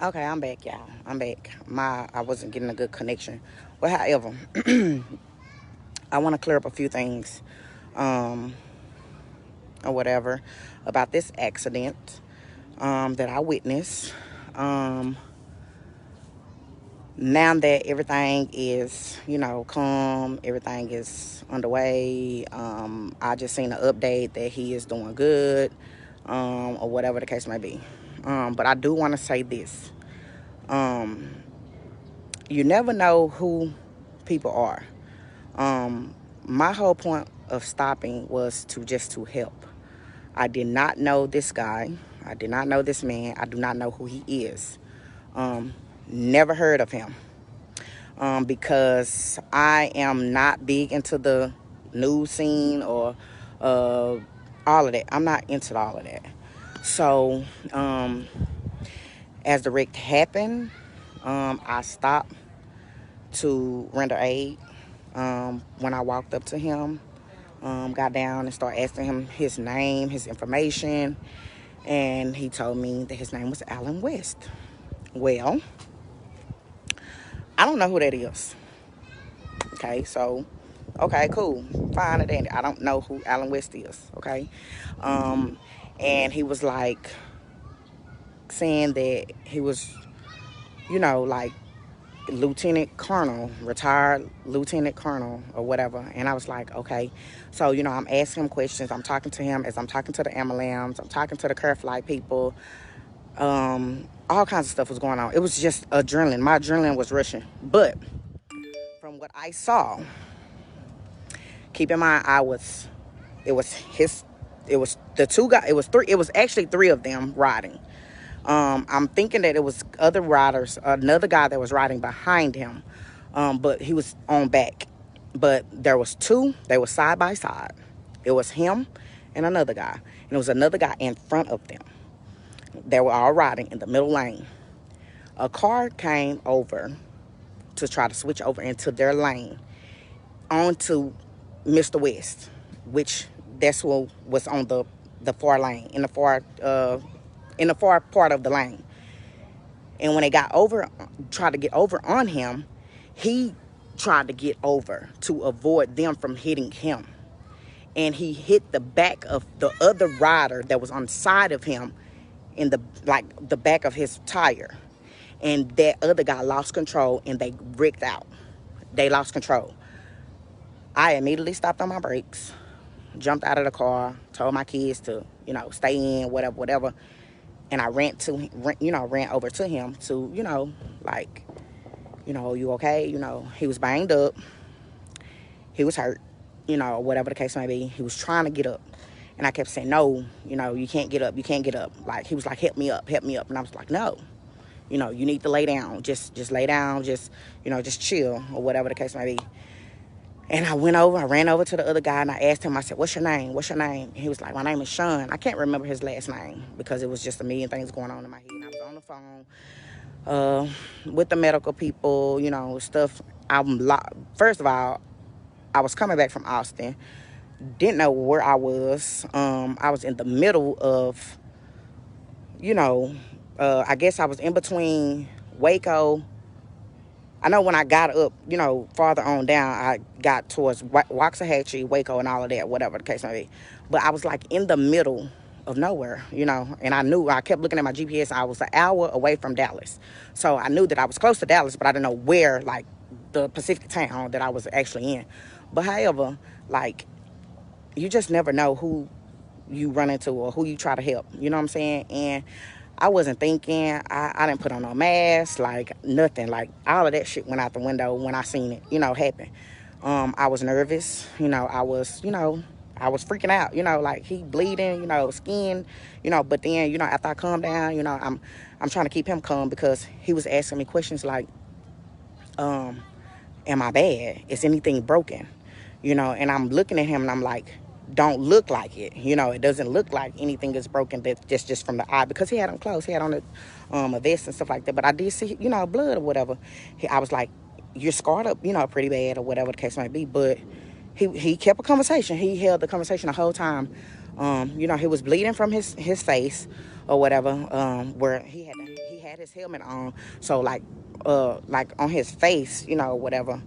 Okay, I'm back, y'all. I'm back. I wasn't getting a good connection. But however, I want to clear up a few things, um, or whatever, about this accident that I witnessed. Um, Now that everything is, calm, everything is underway. I just seen an update that he is doing good, or whatever the case may be. But I do want to say this. Um, you never know who people are. My whole point of stopping was to help. I did not know this guy. I did not know this man. I do not know who he is. Um, Never heard of him. Because I am not big into the news scene or uh, all of that. I'm not into all of that. So, as the wreck happened, I stopped to render aid. When I walked up to him, got down and started asking him his name, his information, and he told me that his name was Alan West. Well, I don't know who that is. Okay, so, okay, cool, fine and dandy. I don't know who Alan West is. Okay, um, and he was like saying that he was, like lieutenant colonel, retired lieutenant colonel or whatever. And I was like, okay. So, I'm asking him questions. I'm talking to him as I'm talking to the ambulance. I'm talking to the care flight people. All kinds of stuff was going on. It was just adrenaline. My adrenaline was rushing. But from what I saw, keep in mind, it was his, it was the two guys, it was actually three of them riding. I'm thinking that it was other riders, another guy that was riding behind him, but he was on back. But there was two, they were side by side. It was him and another guy. And it was another guy in front of them. They were all riding in the middle lane. A car came over to try to switch over into their lane onto Mr. West, which that's what was on the far lane, in the far part of the lane. And when they got over, tried to get over on him, he tried to get over to avoid them from hitting him. And he hit the back of the other rider that was on the side of him in the back of his tire. And that other guy lost control and they wrecked out. They lost control. I immediately stopped on my brakes, jumped out of the car, told my kids to, stay in, whatever, whatever. And I ran over to him to, like, you okay? He was banged up. He was hurt, whatever the case may be. He was trying to get up. And I kept saying, no, you can't get up. You can't get up. Like, he was like, help me up, help me up. And I was like, no, you need to lay down. Just lay down. Just chill or whatever the case may be. And I ran over to the other guy and I asked him, I said, what's your name? What's your name? And he was like, my name is Sean. I can't remember his last name because it was just a million things going on in my head. And I was on the phone with the medical people, stuff. First of all, I was coming back from Austin. Didn't know where I was. I was in the middle of, I guess I was in between Waco. I know when I got up, farther on down, I got towards Waxahachie, Waco, and all of that, whatever the case may be. But I was like in the middle of nowhere, and I kept looking at my GPS. I was an hour away from Dallas. So I knew that I was close to Dallas, but I didn't know where, like, the Pacific town that I was actually in. But however, like, you just never know who you run into or who you try to help. You know what I'm saying? And I wasn't thinking. I didn't put on no mask, like nothing. Like all of that shit went out the window when I seen it, happen. I was nervous. I was freaking out. Like he bleeding. Skin. But then, after I calmed down, I'm trying to keep him calm because he was asking me questions like, am I bad? Is anything broken? And I'm looking at him and I'm like, don't look like it. It doesn't look like anything is broken. That's just from the eye because he had on clothes. He had on a vest and stuff like that. But I did see, blood or whatever. I was like, you're scarred up, pretty bad or whatever the case might be. But he kept a conversation. He held the conversation the whole time. He was bleeding from his face or whatever, where he had his helmet on. So like on his face, you know, whatever.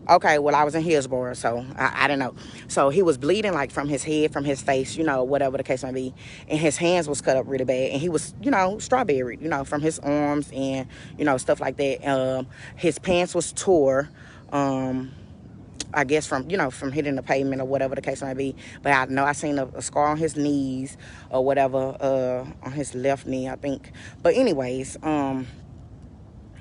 Okay, well, I was in Hillsborough, so I didn't know. So he was bleeding, like, from his head, from his face, you know, whatever the case may be. And his hands was cut up really bad. And he was, you know, strawberry, you know, from his arms and, you know, stuff like that. His pants was tore, I guess, from, you know, from hitting the pavement or whatever the case may be. But I know I seen a scar on his knees or whatever, on his left knee, I think. But anyways,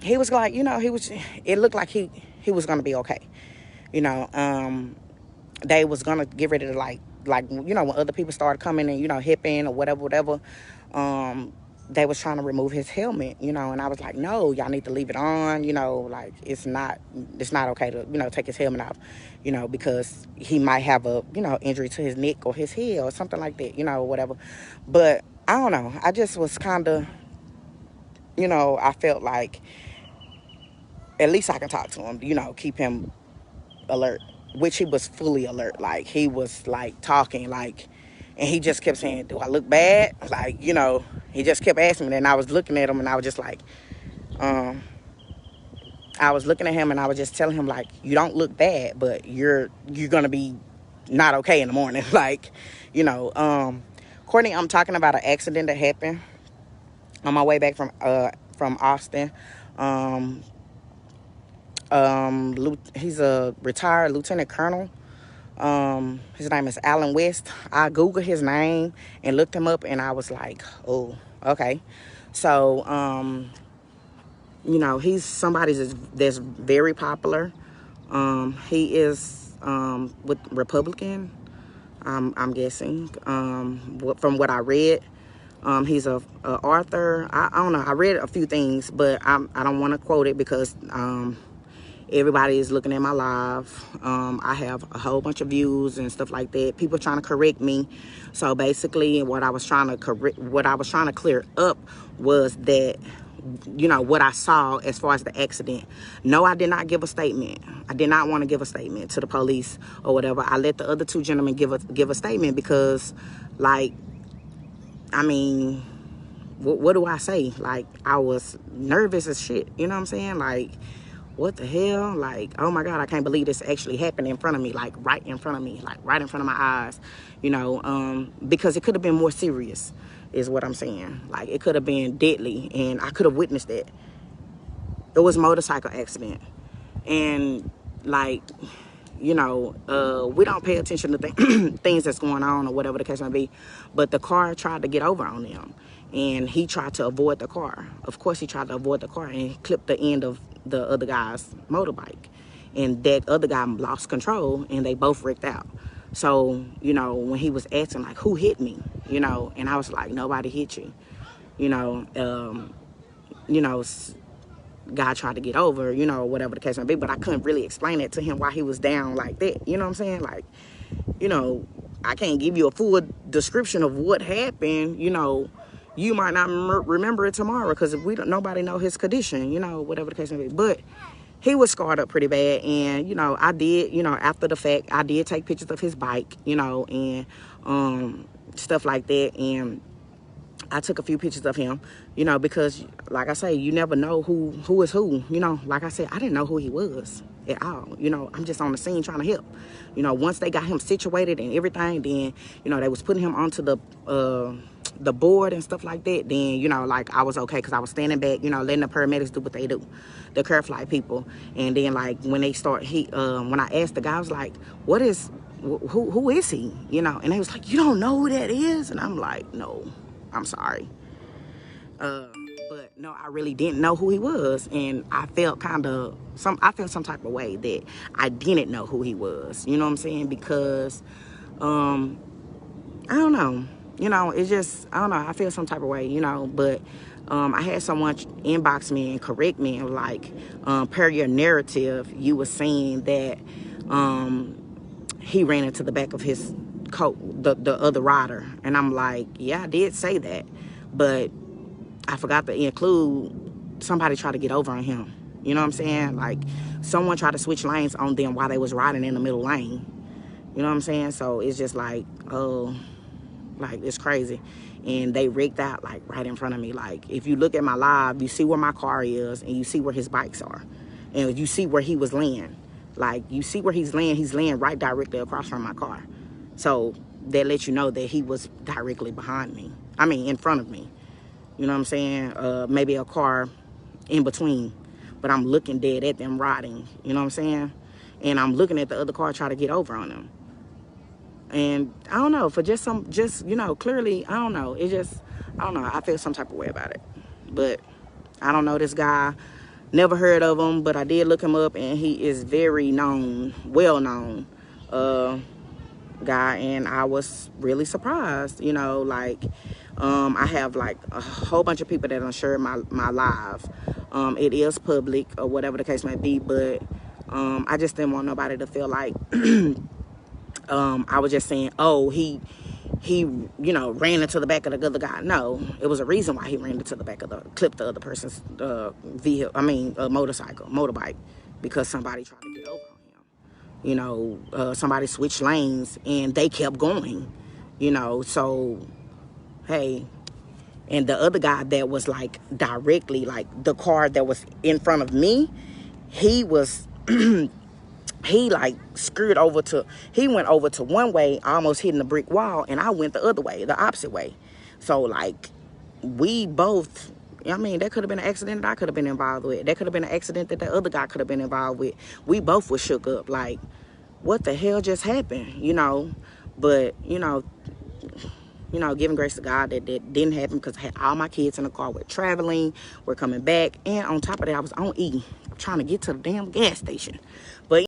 he was like, you know, it looked like he was going to be okay. You know, they was going to get ready to like, you know, when other people started coming and, you know, hipping or whatever, they was trying to remove his helmet, you know, and I was like, no, y'all need to leave it on, you know, like, it's not okay to, you know, take his helmet off, you know, because he might have a, you know, injury to his neck or his head or something like that, you know, whatever. But I don't know. I just was kind of, you know, I felt like at least I can talk to him, you know, keep him alert, which he was fully alert. Like, he was like talking, like, and he just kept saying, do I look bad? Like, you know, he just kept asking me, and I was looking at him, and I was just like, I was looking at him, and I was just telling him, like, you don't look bad, but you're gonna be not okay in the morning. Like, you know, Courtney, I'm talking about an accident that happened on my way back from Austin. He's a retired lieutenant colonel. His name is Alan West. I Googled his name and looked him up, and I was like, oh, okay. So, you know, he's somebody that's very popular. He is with Republican, I'm guessing, from what I read. He's a author. I don't know. I read a few things, but I don't want to quote it because everybody is looking at my live. I have a whole bunch of views and stuff like that. People trying to correct me. So basically, what I was trying to clear up was that, you know, what I saw as far as the accident. No, I did not give a statement. I did not want to give a statement to the police or whatever. I let the other two gentlemen give a statement because, like, I mean, what do I say? Like, I was nervous as shit. You know what I'm saying? Like, what the hell? Like, oh my God, I can't believe this actually happened in front of me, like right in front of me, like right in front of my eyes, you know, because it could have been more serious is what I'm saying. Like, it could have been deadly, and I could have witnessed it. It was a motorcycle accident. And, like, you know, we don't pay attention to things that's going on or whatever the case may be. But the car tried to get over on them, and he tried to avoid the car. Of course, he tried to avoid the car, and he clipped the end of the other guy's motorbike. And that other guy lost control, and they both wrecked out. So, you know, when he was asking, like, who hit me? You know, and I was like, nobody hit you. You know, guy tried to get over, you know, whatever the case may be, but I couldn't really explain it to him why he was down like that. You know what I'm saying? Like, you know, I can't give you a full description of what happened. You know, you might not remember it tomorrow because nobody know his condition, you know, whatever the case may be. But he was scarred up pretty bad, and, you know, I did, you know, after the fact, I did take pictures of his bike, you know, and stuff like that, and I took a few pictures of him, you know, because, like I say, you never know who is who, you know. Like I said, I didn't know who he was at all, you know. I'm just on the scene trying to help. You know, once they got him situated and everything, then, you know, they was putting him onto the board and stuff like that. Then, you know, like, I was okay because I was standing back, you know, letting the paramedics do what they do, the care flight people. And then, like, when they start, when I asked the guy, I was like, who is he? You know, and they was like, you don't know who that is? And I'm like, no. I'm sorry. But no, I really didn't know who he was. And I felt some type of way that I didn't know who he was. You know what I'm saying? Because, I don't know. You know, it's just, I don't know. I feel some type of way, you know. But I had someone inbox me and correct me. And like, per your narrative, you were saying that he ran into the back of his coat, the other rider. And I'm like, yeah, I did say that, but I forgot to include somebody tried to get over on him. You know what I'm saying? Like, someone tried to switch lanes on them while they was riding in the middle lane. You know what I'm saying? So it's just like, oh, like, it's crazy. and they rigged out like right in front of me. Like, if you look at my live, you see where my car is, and you see where his bikes are, and you see where he was laying. Like, you see where he's laying right directly across from my car. So that lets you know that he was directly behind me. I mean, in front of me. You know what I'm saying? Maybe a car in between, but I'm looking dead at them riding. You know what I'm saying? And I'm looking at the other car try to get over on them. And I don't know, for just you know, clearly, I don't know. It just, I don't know. I feel some type of way about it. But I don't know this guy. Never heard of him, but I did look him up, and he is very known, well known guy. And I was really surprised, you know, like, I have like a whole bunch of people that don't share my live. It is public or whatever the case may be, but I just didn't want nobody to feel like I was just saying, oh, he you know, ran into the back of the other guy. No, it was a reason why he ran into the back of clipped the other person's vehicle. I mean, motorbike, because somebody tried to get over on him. You know, somebody switched lanes and they kept going. You know, so hey. And the other guy that was like directly, like the car that was in front of me, he was he like screwed over to, he went over to one way, almost hitting the brick wall, and I went the other way, the opposite way. So like, we both, I mean, that could have been an accident that I could have been involved with. That could have been an accident that the other guy could have been involved with. We both were shook up, like, what the hell just happened, you know? But, you know, giving grace to God that didn't happen, because I had all my kids in the car. We're traveling, we're coming back, and on top of that, I was on E, trying to get to the damn gas station. But